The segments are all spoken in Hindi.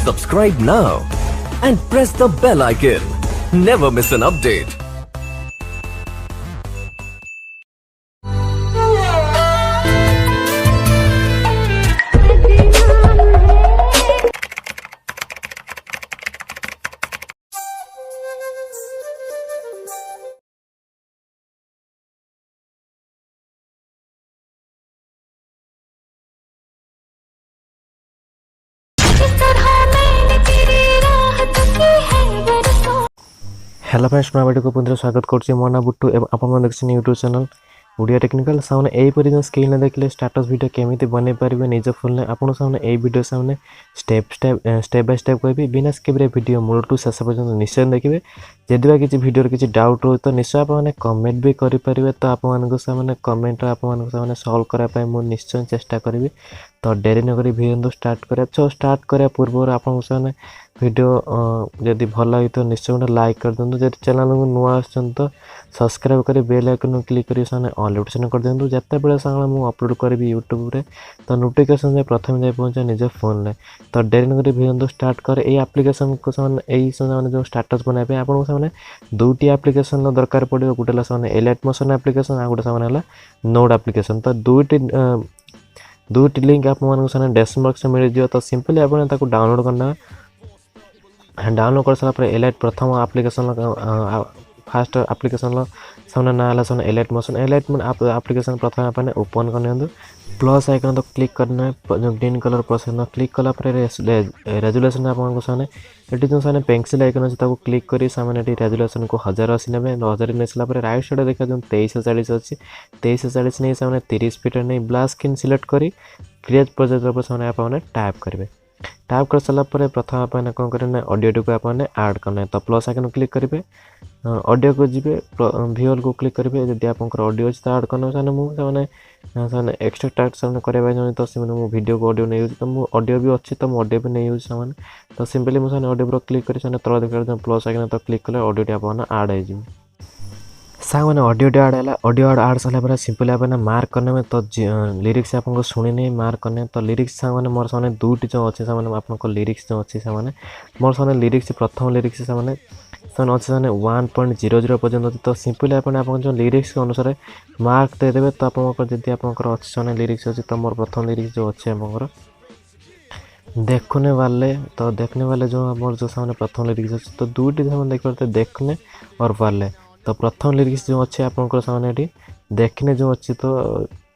Subscribe now and press the bell icon. Never miss an update. Hello friends नया वीडियो को पुनः स्वागत करछि मोना बुट्टू एवं आपण देखछन यूट्यूब चैनल ओडिया टेक्निकल सामने एई परि जो स्क्रीन देखले स्टेटस वीडियो केमिति बनै परिबे निज फोन ले आपण सामने एई वीडियो सामने स्टेप बाय स्टेप कहबी बिना स्किप रे वीडियो मूल टू शेष पर्यंत निश्चय देखिबे जदिबा किछि वीडियो रे किछि डाउट हो तो निश्चय आपण कमेंट भी करि परिबे तो आपण को सामने कमेंट आपण को सामने सॉल्व करा पय मु निश्चय चेष्टा करबी तो डेरी न करी वीडियो स्टार्ट करा तो स्टार्ट करा पूर्व आपण सामने वीडियो जदि भल है तो निश्चय गोटे लाइक कर दिंतु जब चैनल को नुआ आसन तो सब्सक्राइब कर बेल आइकन क्लिक कर ऑल नोटिफिकेशन कर दिंतु जिते बड़े साल मुझे अपलोड करी यूट्यूब रे तो नोटिफिकेशन जाए प्रथम जाए पहुँचे निज फोन में तो डेरी न करी वीडियो स्टार्ट कर ए एप्लिकेशन को से जो स्टेटस बनाए आपको से दुटी एप्लिकेशन दरकार पड़ो गोटे से एलाइट मोशन एप्लिकेशन आ गोटे से नोड एप्लिकेशन तो दुईटी लिंक आप डेस्क्रिप्शन बॉक्स में मिल जाए तो सिंपली आप डाउनलोड करना डाउनलोड कर सारा एलाइट प्रथम एप्लिकेशन फास्ट एप्लिकेशन सामने ना है सामने एलाइट मोशन एप्लिकेशन प्रथम आप ओपन करने प्लस आइकन तो क्लिक करना जो ग्रीन कलर प्लस क्लिक कला रेजुलेशन आपको सामने ये जो सामने पेंसिल आइकन अच्छे क्लिक कर सामने रेजुलेशन को 1080 ने 1000 नहीं सारा राइट साइड देखा जो 2340 अच्छी 2340 नहीं सामने 30 फीट नहीं ब्लैक स्क्रीन सिलेक्ट कर क्रिएट प्रोजेक्ट पर सामने आप टाइप करेंगे टाइप कर सारा प्रथम आप कौन करें ऑडियो को आप ऐड करना तो प्लस आइकन क्लिक करेंगे ऑडियो को जी भिजुअल को क्लिक करेंगे जब आप ऑडियो अच्छे तो ऐड करना मुझे एक्सट्रैक्ट सामने करवा तो मुझे वीडियो को ऑडियो नहीं यूज तो मुझे ऑडियो भी अच्छी तो ऑडियो भी नहीं यूज सामान तो सिंपली मुझे ऑडियो पर क्लिक कर तल देखा प्लस आइकन तो क्लिक कले ऑडियो आप ऐड हो सांग मैंने ऑडियो ऐड सारा सिंपली आप मार्क करने में तो लिरिक्स आपको शुणी मार्क करने तो लिरिक्स सांग मैंने मोर सामने दुईटी जो अच्छे से आप लिरिक्स जो अच्छी से मोर सामने लिरिक्स प्रथम लिरिक्स से अच्छे 1.00 पर्यटन तो सिंपली आप जो लिरिक्स अनुसार मार्क देदेवे तो आप जब आप अच्छे लिरिक्स अच्छी तो मोर प्रथम लिरिक्स जो अच्छे आप देखने वाले जो मोर जो सामने प्रथम लिरिक्स अच्छे तो दुईटी देखते देखने और वाले तो प्रथम लिरिक्स जो अच्छे आप सामने देखने जो अच्छी तो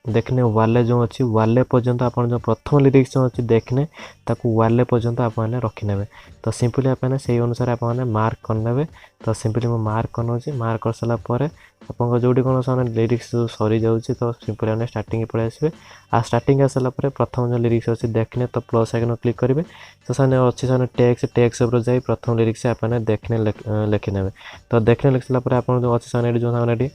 देखने वाले जो अच्छी वाले पर्यंत आप जो प्रथम लिरिक्स जो अच्छी देखने ताकू वाले पर्यंत आप रखिने तो सिंपली आप से अनुसार आप मार्क करने तो सिंपली मैं मार्क कर मार्क कर सारापर आप जो कौन सामने लिरिक्स जो सरी जाऊँगी तो सिंपली आप स्टार्टिंग पलि आसवे आ स्टार्टिंग आ सारापर प्रथम जो लिरिक्स अच्छी देखने तो प्लस आइकन क्लिक करेंगे तो सामने अच्छी सामने टेक्स उपर जाए प्रथम लिरिक्स आप देखने लिखिने तो देखने लिखी सारापर आप जो अच्छी सामने जो सामने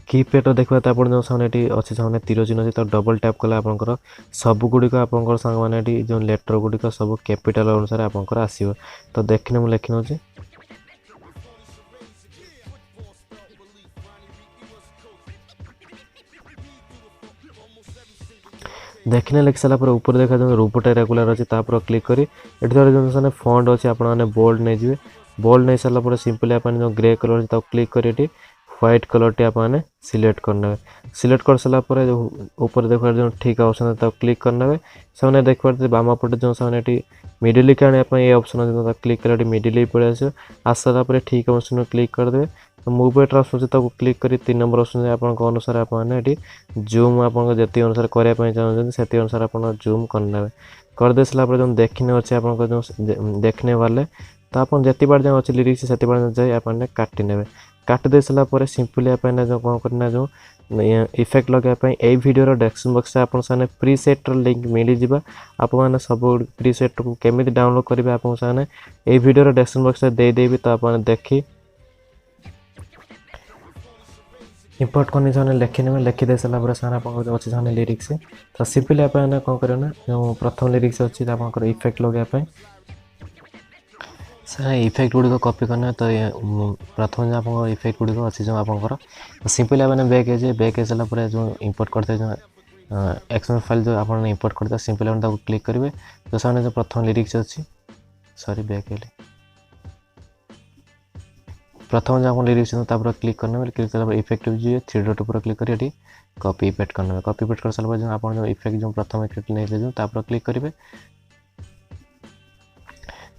कीपैड देखा तो आप जो सामने अच्छे सामने तीर चिन्ह अच्छी तो डबल टैप कले आप सबुगुड़िक आप सांग मैंने जो लेटर गुड़िक सब कैपिटाल अनुसार आप आसो तो देखने मुझे लिखी नौचे देखने लिखि सारापर ऊपर देखा जो रूपटे रेगुलर अच्छी क्लिक करी जो सामने फॉन्ट अच्छे आप बोल्ड नहीं जाए बोल्ड नहीं सारापर सिंपली आप जो ग्रे कलर अच्छे क्लिक कर व्हाइट कलर टी आप सिलेक्ट करने सिलेक्ट कर सारापर ऊपर देखा जो ठीक ऑप्शन है क्लिक करने से देखा बाम पटे जो सामने मिडिल के आने ये ऑप्शन अच्छे क्लिक कर मिडिल पड़े आसारापर ठीक ऑप्शन क्लिक करदे तो मूव ट्रांसफर से क्लिक कर 3 नंबर ऑप्शन आप अनुसार आप जूम आप जी अनुसार करने चाहते से अनुसार आप जूम करने करदे सारापर जो देखने अच्छे आप जो देखने वाले तो आप जी बार जो अच्छे लिरिक्स से बार जाए आप काटी ने काट दे सारापर सिंपली आप जो कौन करना जो इफेक्ट लगाइए यही वीडियो डेस्क्रिप्शन बॉक्स से आप प्रीसेट लिंक मिल जाए आप सब प्रीसेट को केमी डाउनलोड करेंगे आप यही वीडियो डेस्क्रिप्शन बॉक्स से देदेवी तो आप देखी इम्पोर्ट करने से लिखने लिखिदे सारापर सारे अच्छे सामने लिरिक्स तो सिंपली आप कौन करें जो प्रथम लिरिक्स अच्छी आप इफेक्ट लगाइए सर इफेक्ट गुड़िक कॉपी करना तो प्रथम जो आप इफेक्ट गुड़िक अच्छी जो आप सिंपली आप बैक है बैक सारापर जो इम्पोर्ट करते जो एक्सएमएल फाइल जो आप इंपोर्ट करते सिंपली आपको क्लिक करेंगे जो सामने जो प्रथम लिरिक्स अच्छी सॉरी बैक हेले प्रथम जो आप लिरिक्स क्लिक करने क्लिक कला इफेक्ट जी 3 डॉट ऊपर क्लिक करिए कॉपी पेस्ट करने कॉपी पेस्ट कर सारा जो आप इफेक्ट जो प्रथम इफेक्ट नहीं जो क्लिक करेंगे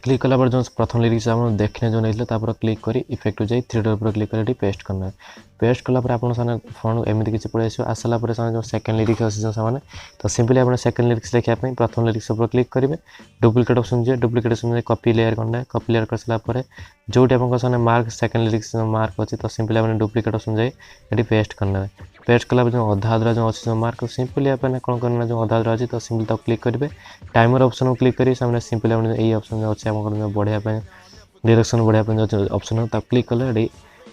क्लिक कला जो प्रथम लिरिक्स आप देखने जो नहीं क्लिक कर इफेक्ट जाए 3 डॉट ऊपर क्लिक कर पेस्ट करना पेस्ट कला आप फोन एमती किसी पड़े आसला जो सेकेंड लिरिक्स अच्छे जो सामने तो सिंपली आप सेकेंड लिरिक्स लिखापी प्रथम लिरिक्स ऊपर क्लिक करेंगे डुप्लिकेट ऑप्शन जाए डुप्लिकेट ऑप्शन जाए कॉपी लेयर करना कॉपी लेयर कर सारापर जो आप मार्क सेकेंड लिरिक्स मार्क अच्छे तो सिंपली आप डुप्लिकेट ऑप्शन जाए ये पेस्ट करना पेस्ट कला जो अधा अधरा जो अच्छे जो मार्क सिंपली आप कौन करना जो अधा अधरा अच्छे तो सिंपली तक क्लिक करेंगे टाइमर ऑप्शन को क्लिक करेंगे सामने सिंपली आप यही ऑप्शन जो अच्छे आप बढ़िया डायरेक्शन बढ़िया जो ऑप्शन तक क्लिक कले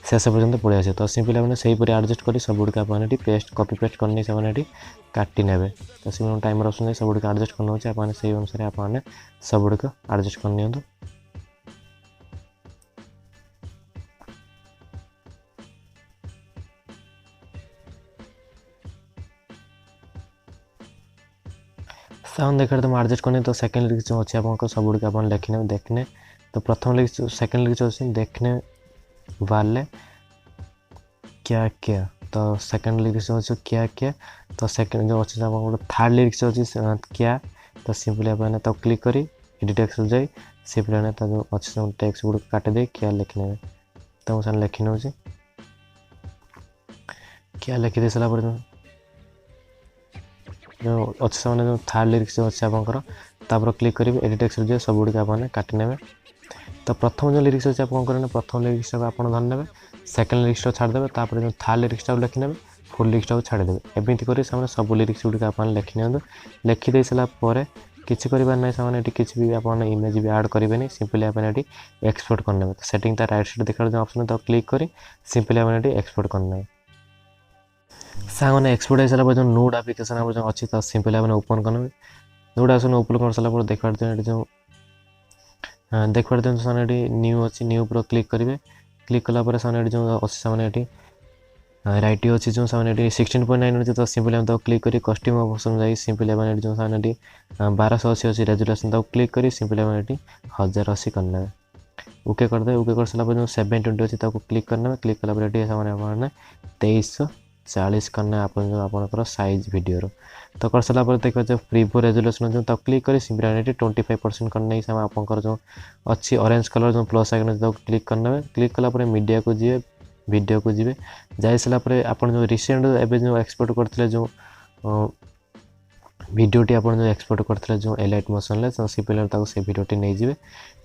शेष पर्यटन पड़े आसे तो सिंपली आपने से एडजस्ट कर सब गुड़िक आप पेस्ट कॉपी पेस्ट करने से काटी ने तो सिंपल टाइमर ऑप्शन सब गुड़िक एडजस्ट करना होचे आपने से अनुसार आपने सब गुड़िक एडजस्ट कर नियंतु साउंड देखा तुम एडजस्ट करने तो सेकेंड लिरिक्स जो अच्छे आपको सब गुड़िक आप लिखने देखने तो प्रथम लिरिक्स सेकेंड लिरिक्स अच्छे देखने वाले क्या क्या तो सेकेंड लिरिक्स अच्छे क्या क्या तो सेकेंड जो अच्छे आप थर्ड लिरिक्स अच्छे क्या तो सिंपली आप तो क्लिक करी एडिट टेक्स्ट जाए सिंपली जो अच्छे टेक्स्ट गुड़ काट दे क्या लिखने तो मुझे लिखी नौ क्या लिखी दे सारा जो अच्छे से जो थर्ड लिरिक्स जो अच्छे आप क्लिक करेंगे एडिट टेक्स्ट जाए सब गुड़िक आप काटी ने तो प्रथम जो लिरिक्स अच्छे आप करेंगे प्रथम लिरिक्स आप धरने सेकेंड लिरिक्स छाड़देवे तापर जो थर्ड लिरिक्स लिखने फुल लिरिक्स छाड़देवे एमती कर सब लिरिक्स गुड़िक आप लिखि नि लिखिदे सारापर किसी करवार ना से किसी भी आप इमेज भी ऐड करेंगे सिंपली आप एक्सपोर्ट करने तो सेटिंग राइट साइड देखा जो ऑप्शन तो क्लिक कर सिंपली आप एक्सपोर्ट करने सामने एक्सपोर्ट हो सारा जो नोड एप्लिकेशन आप जो अच्छी तो सिंपली आप ओपन करने नोड आसन ओपन कर सारा देखा जो देखा सामने न्यू अच्छी न्यू पर क्लिक करेंगे क्लिक कलापर सामने जो अच्छे सामने राइट अच्छी जो सामने 16.9 अच्छे तो सिंपली हम क्लिक करी कस्टम ऑप्शन जाए सिंपली आप जो सामने 1280 अच्छी रेजोल्यूशन तो क्लिक करी सिंपली आप 1080 करना ओके कर दे ओके कर सारा जो 720 अच्छी तो क्लिक करना क्लिक कलापर सामने 2340 करना आप जो आपंकर साइज वीडियो तो कर सारापर देखा जो प्रीव्यू रेजोल्यूशन जो तो क्लिक करी सिंपली 25% करना आपंकर जो अच्छी ऑरेंज कलर जो प्लस आइकन तो क्लिक करना क्लिक कलापर मीडिया को जी वीडियो को जी जाई सारापर आप जो रिसेंट एवं जो एक्सपोर्ट करते जो वीडियोटी आप जो एक्सपोर्ट करते जो एलाइट मोशन तो सिंपली से वीडियोटी नहीं जाए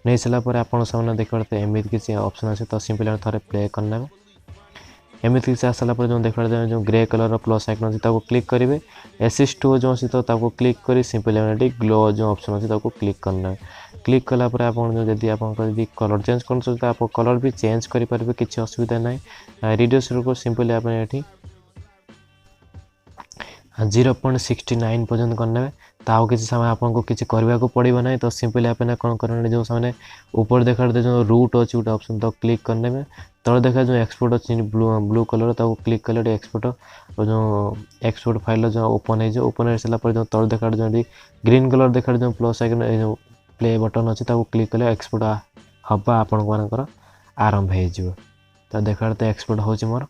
नहीं सारापर आप सामने देखा एमती किसी ऑप्शन अच्छे तो सिंपली थे प्ले करना एमती किसी आसाला जो देखा जो ग्रे कलर प्लस आइकन अच्छे तो क्लिक करेंगे एसिस्ट जो अच्छे तो क्लिक कर सिंपली ग्लो जो ऑप्शन अच्छे तो क्लिक करना क्लिक कलापर आप आप कलर चेंज कर आप कलर भी चेंज करेंगे किसी असुविधा ना रेडियस को सिंपली आप 0.69 पर्यंत करने ताऊ किसी समय आपको किसी करने को पड़ो ना तो सिंपली आप कौन करने जो सामने ऊपर देखा जो रूट अच्छी गोटे ऑप्शन तो क्लिक करने तले देखा जो एक्सपोर्ट अच्छी ब्लू कलर तो क्लिक कले एक्सपोर्ट जो एक्सपोर्ट फाइल जो ओपन हो ओपन हो सारापर जो तले देखा जो ग्रीन कलर देखा जो प्लस आइकन जो प्ले बटन अच्छे तो क्लिक कले एक्सपोर्ट हवा आपण आरंभ हो तो देखा तो एक्सपोर्ट हो मोर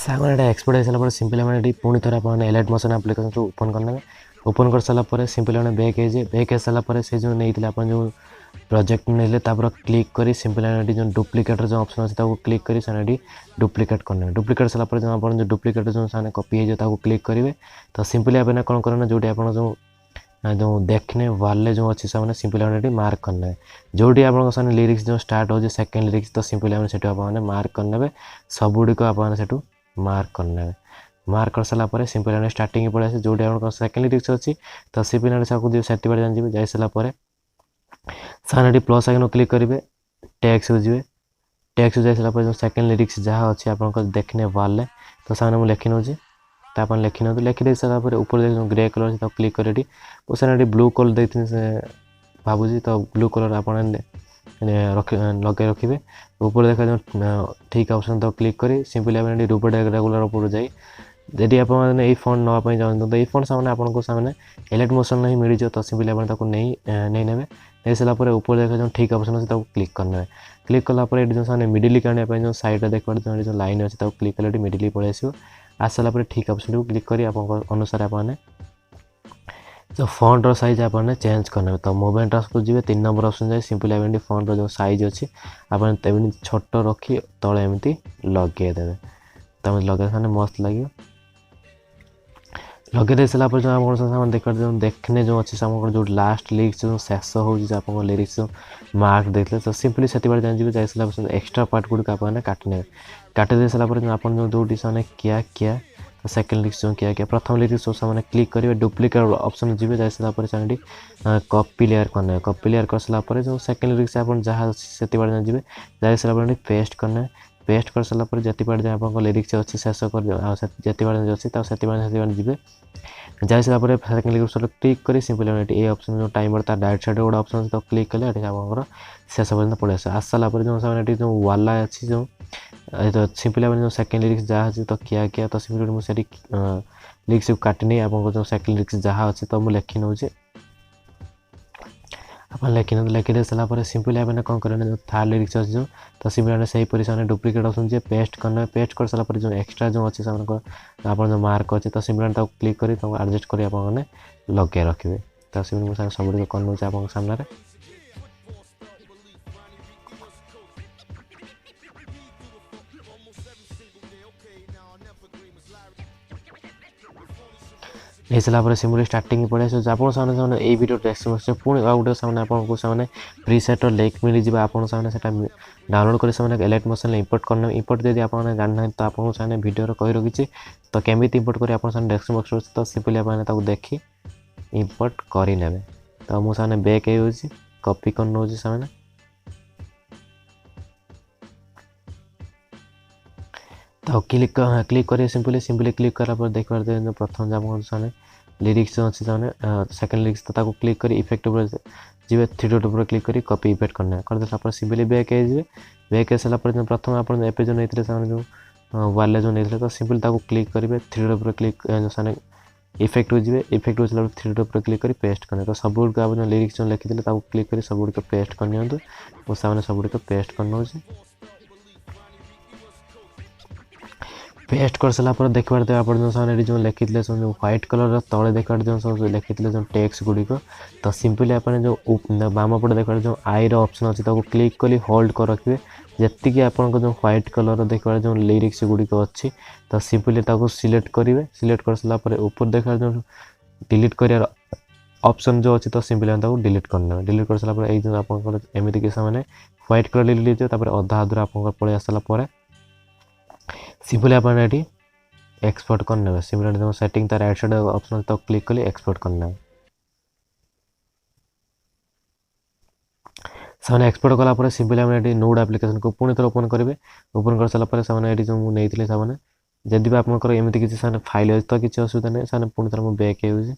सामने एक्सपोर्ट हो सारापर सिंपली मैंने पुणी थोड़ा आप एलाइट मोशन एप्लिकेशन को ओपन करने ओपन कर सारापर सिंपली मैंने बैक है बैक हो सारापर से जो नहीं आप जो प्रोजेक्ट नहीं क्लिक कर सिंपली जो डुप्लिकेटर जो ऑप्शन अच्छे तो क्लिक कर डुप्लिकेट करने डुप्लिकेट सारापर जो आप डुप्लिकेट जो सामने कॉपी हो क्लिक करेंगे तो सिंपली आप कौन करना जो आप जो देखने वाले जो अच्छे सामने सिंपली आप मार्क करना जोटी आप सामने लिरिक्स जो स्टार्ट हो सेकेंड लिरिक्स तो सिंपली आप मार्क करने सब गुड़िक आप मार्क करने मार्क कर सारापर सिंपली स्टार्टिंग पड़े आसे जो सेकेंड लिरिक्स अच्छी तो सिंपली जो सर्टिफाइड जान जाए सारापर सामने प्लस आइकन क्लिक करेंगे टैक्स हो जाए टेक्स्ट जाइसला पर जो सेकंड लिरिक्स जहाँ अच्छी आपको देखने वाले तो सामने मुझे लिखि नौचे तो आप लिखि नौ लिखि दे सारा पर ऊपर जो ग्रे कलर तो क्लिक कर वो सारे ब्लू कलर देते से भावुँ तो ब्लू कलर आप लगे रखिए ऊपर देखा जो ठीक ऑप्शन तो क्लिक करी सिंपली आप रूपर रेगुलर ऊपर जाए यदि आप फंड नापी चाहते तो ये फंड सामने आपको सामने एलाइट मोशन ही मिल जाए तो सिंपली आप नहीं ने नहीं सारापर ऊपर देखा जो ठीक ऑप्शन अच्छे तो क्लिक करने क्लिक कलापर ये जो सामने मिडिल आने जो साइड देखा जो लाइन अच्छे तो क्लिक कले मिडिल पलि आसो आस सारापर ठीक ऑप्शन को क्लिक कर अनुसार आपने जो फॉन्ट रो साइज आपने चेंज करने तो मूवमेंट को जी 3 नंबर ऑप्शन जाए सिंपली आप फॉन्ट रो जो साइज अच्छी आप छोट रखी तले एमती लगेदेवे तो लगे सामने मस्त लगे लगे दे सारा जो आप देखा जो देखने जो अच्छे से जो लास्ट लिरिक्स जो शेष हो आप लिरिक्स जो मार्क देते तो सिंपली से जान जाए एक्सट्रा पार्ट गुड़िक आप काटने काटी दे सारा जो आप जो क्या क्या तो सेकेंड लिरिक्स जो क्या प्रथम लिरिक्स जो से क्लिक करेंगे डुप्लिकेट ऑप्शन जी जाए सारापर से कॉपी लेयर करना कॉपी लेयर कर सारापर जो सेकेंड लिरिक्स आप जहाँ से जी जाए सारापर पेस्ट करना पेस्ट कर सारापर जिते बार जो आप लिरिक्स अच्छी शेष कर जिते बार अच्छी तो से जी जाए सारापर सेकेंड लिरिक्स क्लिक कर सिंपली ये ऑप्शन जो टाइमर तार डायरेक्ट साइड गोटे ऑप्शन तो क्लिक कले आप शेष पर्यटन पड़े आस आस सारापर जो जो वाला अच्छी जो तो सिंपली आप जो सेकेंड लिरिक्स जहाँ अच्छी तो क्या क्या तो सिंपली मुझे लिरिक्स काटि नहीं आप जो सेकेंड लिरिक्स जहाँ अच्छी तो मुझे लिखि नौ आप लिखि दे सारापर सिंपली आपने कौन करें जो थर्ड लिरिक्स अच्छी जो तो सिंपली से ही डुप्लिकेट ऑप्शन जी पेस्ट करना पेस्ट कर सारापर जो एक्सट्रा जो अच्छे से आप जो मार्क अच्छे तो सिंपली क्लिक कर एडजस्ट कर लगे रखिए तो सिंपली मुझे सब कर नौ आप सामने नहीं सारापर सिंपली स्टार्टिंग पड़े आप सामने ये वीडियो डेस्क्रिप्शन पुणी गोटे सामने आपको सामने प्रीसेट लिंक मिल जाए आप सामने डाउनलोड कर एलाइट मोशन इंपोर्ट करना इंपोर्ट जब आप जानना तो आपको सामने वीडियो कही रखी तो केमी इंपोर्ट कर डेस्क्रिप्शन बॉक्स तो सिंपली आप देखी इंपोर्ट करे तो मुझे सामने बैक कॉपी कर नौ सामने तो क्लिक करेंगे सिंपली क्लिक करापर देख पारे जो प्रथम आप सामने लिरिक्स जो अच्छे सामने सेकेंड लिरिक्स तो क्लिक कर इफेक्ट जी 3 डॉट ऊपर क्लिक कर कॉपी इफेक्ट करना कर सिंपली बैक बैक सारापर जो प्रथम आप जो नहीं सामने जो वाले जो नहीं तो सिंपली क्लिक करेंगे 3 डॉट ऊपर क्लिक जो सामने इफेक्ट हो जाए इफेक्ट हो 3 डॉट ऊपर क्लिक कर पेस्ट करना तो सब गुड़ आप जो लिरिक्स जो लिखी क्लिक कर सब गुड़ पेस्ट करनी वो सामने सब गुड़ पेस्ट करना पेस्ट कर सारापर देख पारे आप जो सामने जो लिखी जो व्हाइट कलर तले देख पारे जो लिखी जो टेक्स्ट गुड़िक तो सिंपली आप जो बाम पटे देख पारे जो आई ऑप्शन अच्छी तो क्लिक कर होल्ड कर रखिए जी आपको जो व्हाइट कलर देख पारे जो लिरिक्स गुड़िक अच्छी तो सिंपली सिलेक्ट करेंगे सिलेक्ट कर सारापर ऊपर देखा जो डिलीट कर ऑप्शन जो अच्छी तो सिंपली डिलीट करना डिलीट कर सारापर ये आप एमती कि व्हाइट कलर डिलीट होता है अधा अधूरा आप पलि आसार सिंपली आप एक्सपोर्ट करने सिंपली जो सेटिंग तार राइट साइड ऑप्शन तो क्लिक कर एक्सपोर्ट करना सामने एक्सपोर्ट कलापर सिंपली आम नोड एप्लिकेशन को पुणी थोड़ा ओपन करेंगे ओपन कर सारापर सामने जो मुझे सामने जदि आपंकर एमती किसी सामने फाइल अच्छी तो किसी असुविधा नहीं सामने पुणी थोड़ा बैक हो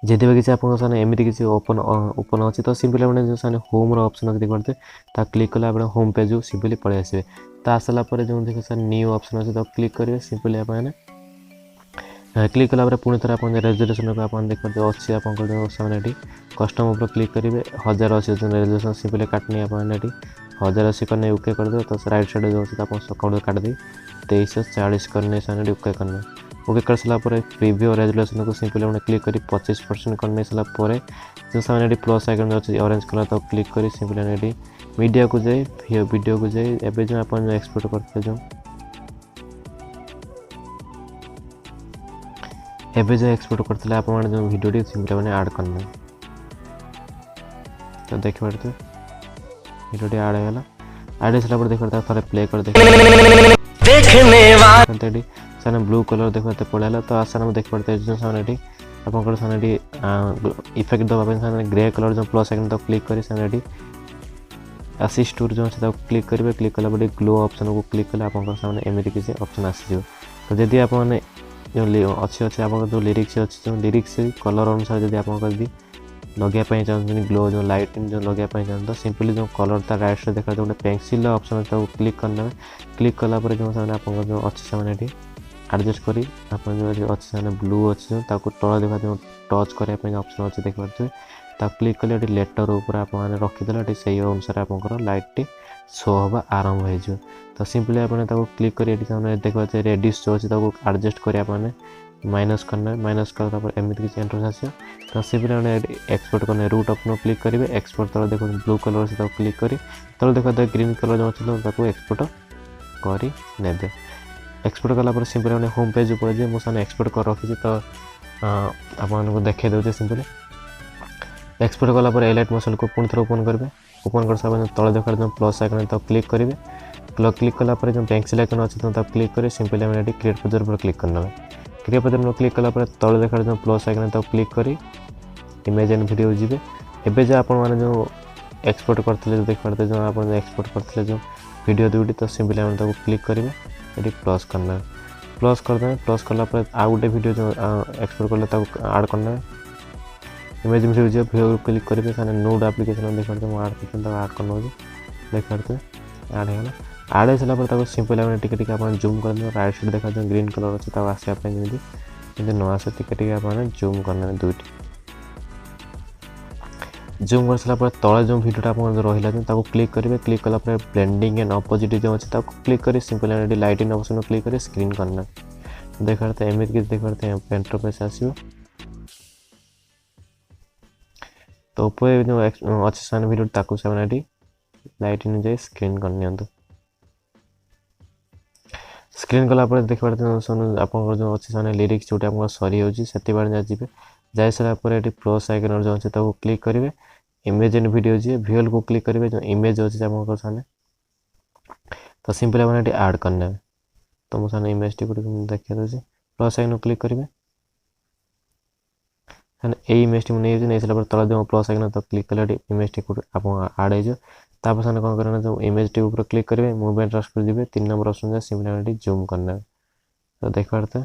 जदि किसी आप एमती किसी ओपन ओपन अच्छी तो सिंपली आपने जो सामने होम ऑप्शन अच्छे देखते तो क्लिक कले आप होम पेज को सिंपली पलि आसवे तो आसारापर जो देखिए सर न्यू ऑप्शन अच्छे तो क्लिक करेंगे सिंपली आप क्लिक कलापर पुणी थोड़ा आप रेजुलेसन को आप देखते अच्छी आप सामने कस्टम ऊपर क्लिक करेंगे 1000 अच्छी रेजुलेसन सिंपली काटनी आप 1080 करने ओके कर दे तो राइट साइड जो अच्छे आप सकाउंट काट दी 2340 करने सामने ओके करना ओके कर सारापर प्रीव्यू रेजुलेसन को सिंपली आपने क्लिक कर 25% करने सारापर जो सामने प्लस आइकन अच्छे ऑरेंज कलर तो क्लिक कर सिंपली मीडिया को जाए वीडियो को जाए एवं जो आप एक्सपोर्ट करते जो एवं जो एक्सपोर्ट करते आप जो वीडियो सिंपली मैंने ऐड करना तो देख पारे वीडियो ऐड होगा ऐड हो सारापर देख पारे थोड़े प्ले कर देखने सामने ब्लू कलर देख पाते पड़ेगा तो आसार देख पाते जो सामने आपंकर सामने इफेक्ट दवाई सामने ग्रे कलर जो प्लस आइकन तक क्लिक करी सामने असिस्ट टूर जो अच्छे क्लिक करेंगे क्लिक कला ग्लो ऑप्शन को क्लिक कले आप सामने एमती किसी ऑप्शन आसीज तो जदि आप जो अच्छे अच्छे आप जो लिरिक्स अच्छे जो लिरिक्स कलर अनुसार जब आप लगे चाहते ग्लो जो लाइट जो लगे चाहते तो सिंपली जो कलर तार राइट से देखा गोटे पेंसिल ऑप्शन क्लिक करना क्लिक कलापर जो सामने आप जो अच्छे सामने एडजस्ट करी आप जो अच्छे सामने ब्लू अच्छे जो तल देखा जो टच करने ऑप्शन अच्छे देखिए क्लिक कले लेटर उपर आप रखीदे से अनुसार आप लाइट शो हवा आरंभ हो तो सिंपली आप क्लिक कर देखा रेडिस जो अच्छे एडजस्ट कर माइनस करना माइनस कर एमती किसी एंट्रेंस आसो तो सिंपली एक्सपोर्ट करना रूट ऑप्शन क्लिक करेंगे एक्सपोर्ट तल देखो ब्लू कलर से क्लिक करी तल देखा ग्रीन कलर जो अच्छे एक्सपोर्ट करे एक्सपोर्ट कलापर सिंपली होम पेज पड़े मुझे एक्सपोर्ट कर रखी तो आपको देखे दूसरे सिंपली एक्सपोर्ट कलापर एलाइट मॉडल को पुणी थोड़ा ओपन करेंगे ओपन कर सारा तले देखा जो प्लस आइकन तो क्लिक करेंगे क्लिक कलापर जो पेंसिल आइकन अच्छे तो क्लिक कर सिंपली आम क्रिएट पेजर पर क्लिक करना क्रिएट पेजर पर क्लिक कलापर तले देखा जो प्लस आइकन तो क्लिक कर इमेज एंड वीडियो जी एवं जो आप एक्सपोर्ट करते देख पाते जो आप एक्सपोर्ट करते जो वीडियो दुईटी तो सिंपली आम क्लिक करेंगे ये प्लस करना प्लस करदे प्लस कलापर आउ गोटे वीडियो जो एक्सपोर्ट कले आड करना इमेज वीडियो वीडियो क्लिक करेंगे सामने नोड एप्लिकेशन देखते हैं आड करते आड करना देखते आड होगा आड हो सारापर सिंपल आम टी आप जूम कर राइट साइड देखा जो ग्रीन कलर अच्छे आसापी जमी न आसे टी आप जूम करना दुईटी जूम कर सारापर तले जो वीडियोटा आप रहा क्लिक करेंगे क्लिक कलापर ब्लेंडिंग एंड अपोजिट जो अच्छे क्लिक कर सिंपल आम लाइटिंग ऑप्शन क्लिक कर स्क्रीन करना देखते एमती किसी देखते इंटरफेस आसो तो ऊपर जो अच्छे सामने वीडियो ताकू सामने लाइटिंग जाए स्क्रीन कर स्क्रीन कलापर देख पाते आप जो अच्छे सामने लिरिक्स जोटी आप सरी हो जी जाए सारापर ये प्लस आइकन जो अच्छे क्लिक करेंगे इमेज एंड वीडियो जी वीएल को क्लिक करेंगे जो इमेज अच्छे आप सामने तो सिंपल आप ऐड करना तो मुझे सामने इमेज टी देखा दूसरी प्लस आइकन क्लिक करेंगे यही इमेज टी नहीं नहीं सारा तला जो प्लस आइकन तो क्लिक कले इमेज टी आप आड हो सामने कौन करना जो इमेज टी ऊपर क्लिक करेंगे मूवमेंट ट्रांसफर जी 3 नंबर ऑप्शन जाए सिंपली जूम करना तो देख पाते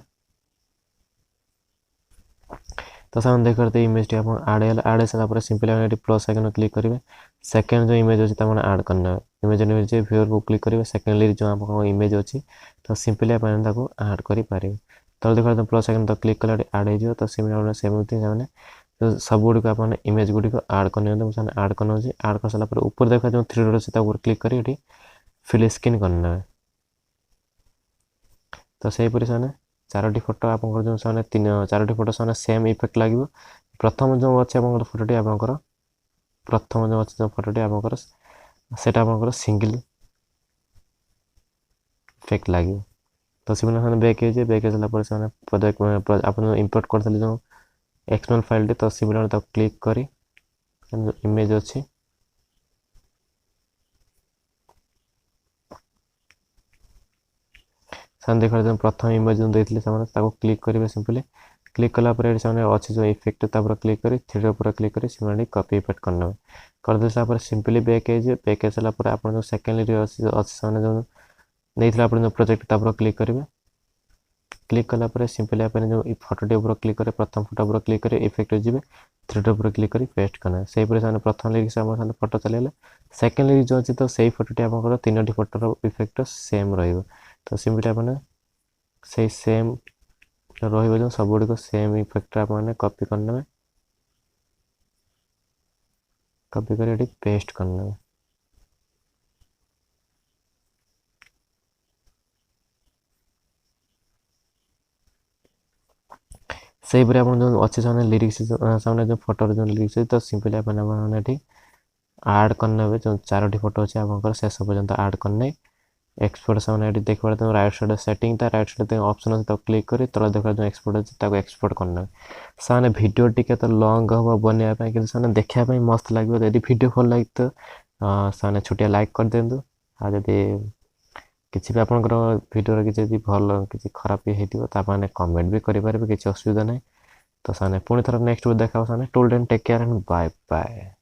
तो सामने देख पाते इमेज टी आप आड हो सारापर सिंपली प्लस आइकन क्लिक करेंगे सेकेंड जो इमेज अच्छी तो आड करना इमेज व्यूअर को क्लिक करेंगे सेकेंडली जो आप इमेज अच्छी तो सिंपली आप आड करें तो देखा प्लस आइकन तो क्लिक कले आड हो तो सेमती से सब गुड़िक आप इमेज गुड़िक आड करने आड करना आड कर सारापर ऊपर देखा जो 3 डॉट से क्लिक कर फिल स्क्रीन करना तो सहीपरी से 4टी फोटो आप जो 4टी फोटो से सेम इफेक्ट लगे प्रथम जो अच्छे आप फोटोटी आप प्रथम जो अच्छे फोटोटी आप सिंगल इफेक्ट लगे तो से बैक हो बैक हो आप इम्पोर्ट करते जो एक्सटर्नल फाइल टी तो सिमिलर तो क्लिक करी इमेज अच्छी सामने देखा प्रथम इमेज जो देते क्लिक करेंगे सिंपली क्लिक कलापर अच्छे जो इफेक्ट क्लिक कर 3 ऊपर क्लिक कर सिमिलरली कॉपी इफेक्ट करना करदे सारापर सिंपली बैक हो बैक हो सारापर आप जो सेकेंडली अच्छे सामने जो नहीं आप जो प्रोजेक्ट क्लिक करेंगे क्लिक कलापर सिंपली आप जो फोटोटी ऊपर क्लिक करें प्रथम फोटो ऊपर क्लिक कर इफेक्ट जी 3 ऊपर क्लिक कर पेस्ट करना से प्रथम लिरिक्स सामने फोटो चलेगा सेकेंड लिरिक्स जो अच्छे तो सही फोटोटी आप 3टी फोटोर इफेक्ट सेम तो सिंपली आप सेम जो सब गुड़िक सेम इफेक्ट आप कॉपी करना कॉपी कर पेस्ट करना सही पर आप जो अच्छे सामने लिरिक्स सामने जो फोटो जो लिरिक्स तो सिंपली आप आड करना जो 4टी फोटो अच्छे आप शेष पर्यंत आड करना एक्सपोर्ट सामने देख पाते राइट साइड सेटिंग था राइट साइड ऑप्शन अच्छे तो क्लिक कर तला देखा जो एक्सपोर्ट अच्छे एक्सपोर्ट करना सामने वीडियो टी तो लॉन्ग हम बनवाई कि देखापी मस्त लगे यदि वीडियो भल लगे तो सामने छोटिया लाइक कर दिंतु आदि किसी भी आपंकर वीडियो किसी भल किसी खराब होती तो कमेंट भी करेंगे किसी असुविधा ना तो साने पुणी थर नेक्स्ट वीडियो देखा साने till then take care and bye bye.